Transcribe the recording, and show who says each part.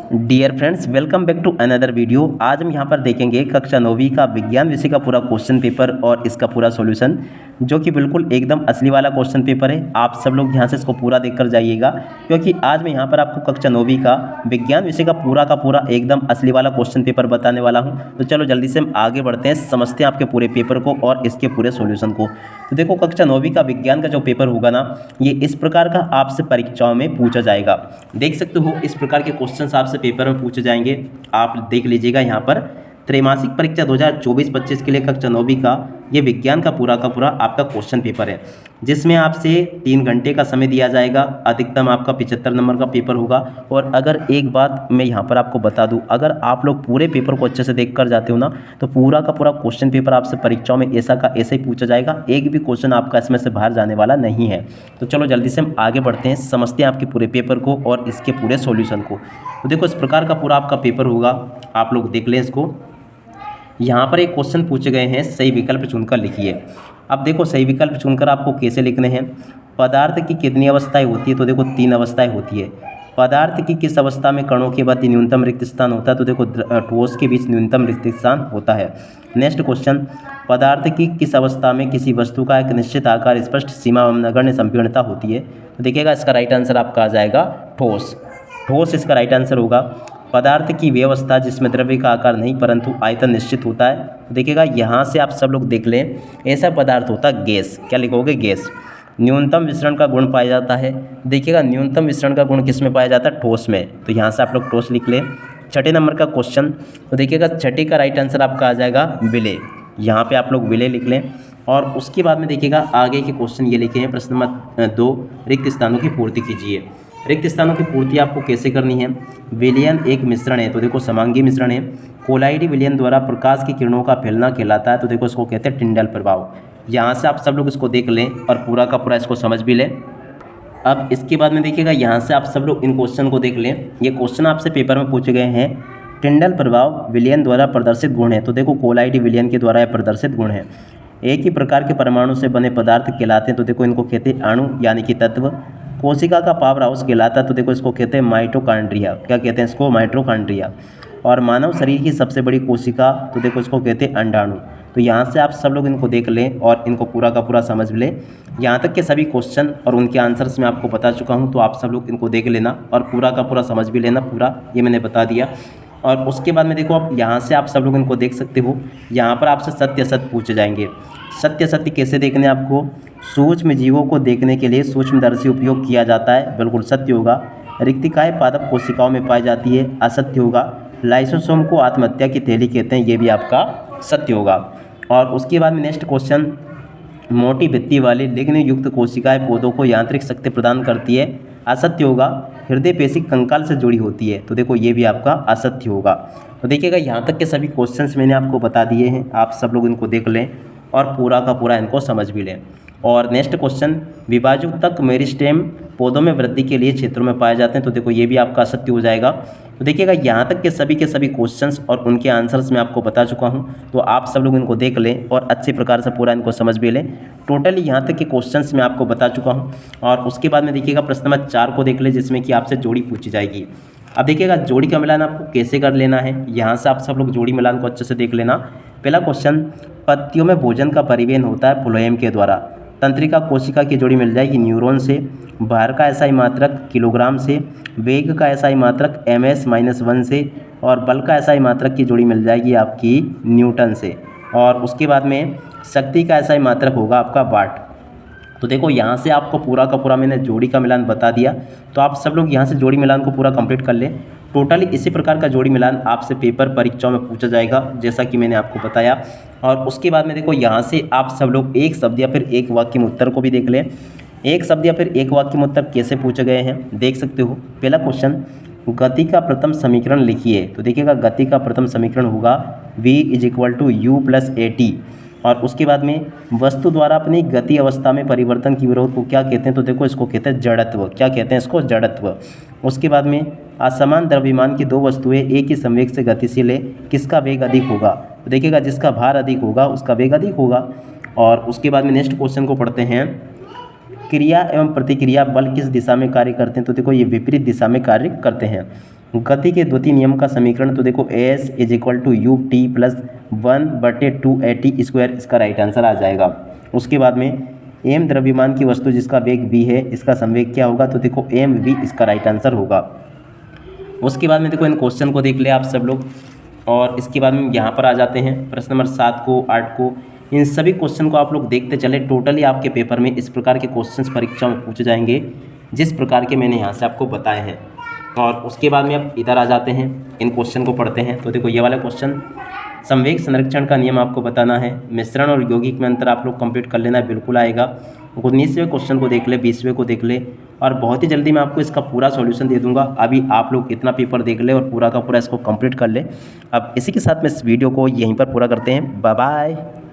Speaker 1: Dear friends, welcome back to another video. आज हम यहाँ पर देखेंगे कक्षा 9वीं का विज्ञान विषय का पूरा क्वेश्चन पेपर और इसका पूरा सॉल्यूशन, जो कि बिल्कुल एकदम असली वाला क्वेश्चन पेपर है। आप सब लोग यहाँ से इसको पूरा देखकर जाइएगा, क्योंकि आज मैं यहाँ पर आपको कक्षा 9वीं का विज्ञान विषय का पूरा एकदम असली वाला क्वेश्चन पेपर बताने वाला हूँ। तो चलो जल्दी से हम आगे बढ़ते हैं, समझते हैं आपके पूरे पेपर को और इसके पूरे सोल्यूशन को। तो देखो, कक्षा 9वीं का विज्ञान का जो पेपर होगा ना, ये इस प्रकार का आपसे परीक्षाओं में पूछा जाएगा। देख सकते हो, इस प्रकार के क्वेश्चंस आपसे पेपर में पूछे जाएंगे। आप देख लीजिएगा यहाँ पर त्रैमासिक परीक्षा 2024-25 के लिए कक्षा 9वीं का ये विज्ञान का पूरा आपका क्वेश्चन पेपर है, जिसमें आपसे 3 घंटे का समय दिया जाएगा। अधिकतम आपका 75 नंबर का पेपर होगा। और अगर एक बात मैं यहाँ पर आपको बता दूँ, अगर आप लोग पूरे पेपर को अच्छे से देख कर जाते हो ना, तो पूरा क्वेश्चन पेपर आपसे परीक्षाओं में ऐसा का ऐसे ही पूछा जाएगा। एक भी क्वेश्चन आपका इसमें से बाहर जाने वाला नहीं है। तो चलो जल्दी से हम आगे बढ़ते हैं, समझते हैं आपके पूरे पेपर को और इसके पूरे सॉल्यूशन को। तो देखो, इस प्रकार का पूरा आपका पेपर होगा, आप लोग देख लें इसको। यहाँ पर एक क्वेश्चन पूछे गए हैं, सही विकल्प चुनकर लिखिए। अब देखो, सही विकल्प चुनकर आपको कैसे लिखने हैं। पदार्थ की कितनी अवस्थाएं होती है? तो देखो 3 अवस्थाएं होती है। पदार्थ की किस अवस्था में कणों के बाद न्यूनतम रिक्त स्थान होता है? तो देखो ठोस के बीच न्यूनतम रिक्त स्थान होता है। नेक्स्ट क्वेश्चन, पदार्थ की किस अवस्था में किसी वस्तु का एक निश्चित आकार, स्पष्ट सीमा एवं नगण्य संकीर्णता होती है? तो देखिएगा, इसका राइट आंसर आपका आ जाएगा ठोस। ठोस इसका राइट आंसर होगा। पदार्थ की वे अवस्था जिसमें द्रव्य का आकार नहीं परंतु आयतन निश्चित होता है। तो देखिएगा, यहाँ से आप सब लोग देख लें, ऐसा पदार्थ होता है गैस। क्या लिखोगे? गैस। न्यूनतम विसरण का गुण पाया जाता है। देखिएगा, न्यूनतम विसरण का गुण किस में पाया जाता है? ठोस में। तो यहाँ से आप लोग ठोस लिख लें। छठे नंबर का क्वेश्चन, तो देखिएगा छठे का राइट आंसर आपका आ जाएगा विलेय। यहाँ पे आप लोग विलेय लिख लें। और उसके बाद में देखिएगा, आगे के क्वेश्चन ये लिखे हैं। प्रश्न नंबर 2, रिक्त स्थानों की पूर्ति कीजिए। रिक्त स्थानों की पूर्ति आपको कैसे करनी है? विलयन एक मिश्रण है, तो देखो समांगी मिश्रण है। कोलाइडी विलयन द्वारा प्रकाश की किरणों का फैलना कहलाता है, तो देखो इसको कहते हैं टिंडल प्रभाव। यहाँ से आप सब लोग इसको देख लें और पूरा का पूरा इसको समझ भी लें। अब इसके बाद में देखिएगा, यहाँ से आप सब लोग इन क्वेश्चन को देख लें। ये क्वेश्चन आपसे पेपर में पूछे गए हैं। टिंडल प्रभाव विलयन द्वारा प्रदर्शित गुण है, तो देखो कोलाइडी विलयन के द्वारा यह प्रदर्शित गुण है। एक ही प्रकार के परमाणु से बने पदार्थ कहलाते हैं, तो देखो इनको कहते हैं अणु यानी कि तत्व। कोशिका का पावर हाउस कहलाता है, तो देखो इसको कहते हैं माइटोकॉन्ड्रिया। क्या कहते हैं इसको? माइटोकॉन्ड्रिया। और मानव शरीर की सबसे बड़ी कोशिका, तो देखो इसको कहते हैं अंडाणु। तो यहाँ से आप सब लोग इनको देख लें और इनको पूरा का पूरा समझ लें। यहाँ तक के सभी क्वेश्चन और उनके आंसर्स मैं आपको बता चुका हूँ, तो आप सब लोग इनको देख लेना और पूरा का पूरा समझ भी लेना। पूरा ये मैंने बता दिया। और उसके बाद में देखो, अब यहाँ से आप सब लोग इनको देख सकते हो। यहाँ पर आपसे सत्य असत्य पूछे जाएंगे। सत्य असत्य कैसे देखने आपको? सूक्ष्म जीवों को देखने के लिए सूक्ष्मदर्शी उपयोग किया जाता है, बिल्कुल सत्य होगा। रिक्तिकाएँ पादप कोशिकाओं में पाई जाती है, असत्य होगा। लाइसोसोम को आत्महत्या की थैली कहते हैं, ये भी आपका सत्य होगा। और उसके बाद में नेक्स्ट क्वेश्चन, मोटी भित्ति वाली लिग्न युक्त कोशिकाएं पौधों को यांत्रिक शक्ति प्रदान करती है, असत्य होगा। हृदय पेशी कंकाल से जुड़ी होती है, तो देखो ये भी आपका असत्य होगा। तो देखिएगा, यहाँ तक के सभी क्वेश्चंस मैंने आपको बता दिए हैं, आप सब लोग इनको देख लें और पूरा का पूरा इनको समझ भी लें। और नेक्स्ट क्वेश्चन, विभाजक मेरिस्टेम पौधों में वृद्धि के लिए क्षेत्रों में पाए जाते हैं, तो देखो ये भी आपका असत्य हो जाएगा। तो देखिएगा, यहाँ तक के सभी क्वेश्चंस और उनके आंसर्स मैं आपको बता चुका हूँ, तो आप सब लोग इनको देख लें और अच्छे प्रकार से पूरा इनको समझ भी लें। टोटली यहाँ तक के क्वेश्चंस मैं आपको बता चुका हूँ। और उसके बाद में देखिएगा, प्रश्न नंबर 4 को देख लें, जिसमें कि आपसे जोड़ी पूछी जाएगी। अब देखिएगा, जोड़ी का मिलान आपको कैसे कर लेना है। यहाँ से आप सब लोग जोड़ी मिलान को अच्छे से देख लेना। पहला क्वेश्चन, पत्तियों में भोजन का परिवहन होता है फ्लोएम के द्वारा। तंत्रिका कोशिका की जोड़ी मिल जाएगी न्यूरॉन से। भार का एसआई मात्रक किलोग्राम से। वेग का एसआई मात्रक ms-1 से। और बल का एसआई मात्रक की जोड़ी मिल जाएगी आपकी न्यूटन से। और उसके बाद में शक्ति का एसआई मात्रक होगा आपका वाट। तो देखो, यहाँ से आपको पूरा का पूरा मैंने जोड़ी का मिलान बता दिया, तो आप सब लोग यहाँ से जोड़ी मिलान को पूरा कंप्लीट कर लें। टोटली इसी प्रकार का जोड़ी मिलान आपसे पेपर परीक्षाओं में पूछा जाएगा, जैसा कि मैंने आपको बताया। और उसके बाद में देखो, यहाँ से आप सब लोग एक शब्द या फिर एक वाक्य में उत्तर को भी देख लें। एक शब्द या फिर एक वाक्य में उत्तर कैसे पूछे गए हैं देख सकते हो। पहला क्वेश्चन, गति का प्रथम समीकरण लिखिए। तो देखिएगा, गति का प्रथम समीकरण होगा v = u + at। और उसके बाद में वस्तु द्वारा अपनी गति अवस्था में परिवर्तन की विरोध को क्या कहते हैं? तो देखो इसको कहते हैं जड़त्व। क्या कहते हैं इसको? जड़त्व। उसके बाद में असमान द्रव्यमान की 2 वस्तुएं एक ही संवेग से गतिशील है, किसका वेग अधिक होगा? तो देखिएगा, जिसका भार अधिक होगा उसका वेग अधिक होगा। और उसके बाद में नेक्स्ट क्वेश्चन को पढ़ते हैं, क्रिया एवं प्रतिक्रिया बल किस दिशा में कार्य करते हैं? तो देखो ये विपरीत दिशा में कार्य करते हैं। गति के द्वितीय नियम का समीकरण तो देखो S is equal to U T plus 1/2at² इसका राइट आंसर आ जाएगा। उसके बाद में एम द्रव्यमान की वस्तु जिसका वेग v है, इसका संवेग क्या होगा, तो देखो एम वी इसका राइट आंसर होगा। उसके बाद में देखो इन क्वेश्चन को देख ले आप सब लोग, और इसके बाद में यहाँ पर आ जाते हैं प्रश्न नंबर 7 को 8 को। इन सभी क्वेश्चन को आप लोग देखते चले। टोटली आपके पेपर में इस प्रकार के क्वेश्चंस परीक्षा में पूछे जाएंगे जिस प्रकार के मैंने यहाँ से आपको बताए हैं। और उसके बाद में अब इधर आ जाते हैं, इन क्वेश्चन को पढ़ते हैं। तो देखो ये वाला क्वेश्चन, संवेग संरक्षण का नियम आपको बताना है। मिश्रण और यौगिक में अंतर आप लोग कंप्लीट कर लेना, बिल्कुल आएगा। 19वें क्वेश्चन को देख ले, 20वें को देख ले, और बहुत ही जल्दी मैं आपको इसका पूरा सॉल्यूशन दे दूंगा। अभी आप लोग इतना पेपर देख ले और पूरा का पूरा इसको कंप्लीट कर ले। अब इसी के साथ मैं इस वीडियो को यहीं पर पूरा करते हैं। Bye bye.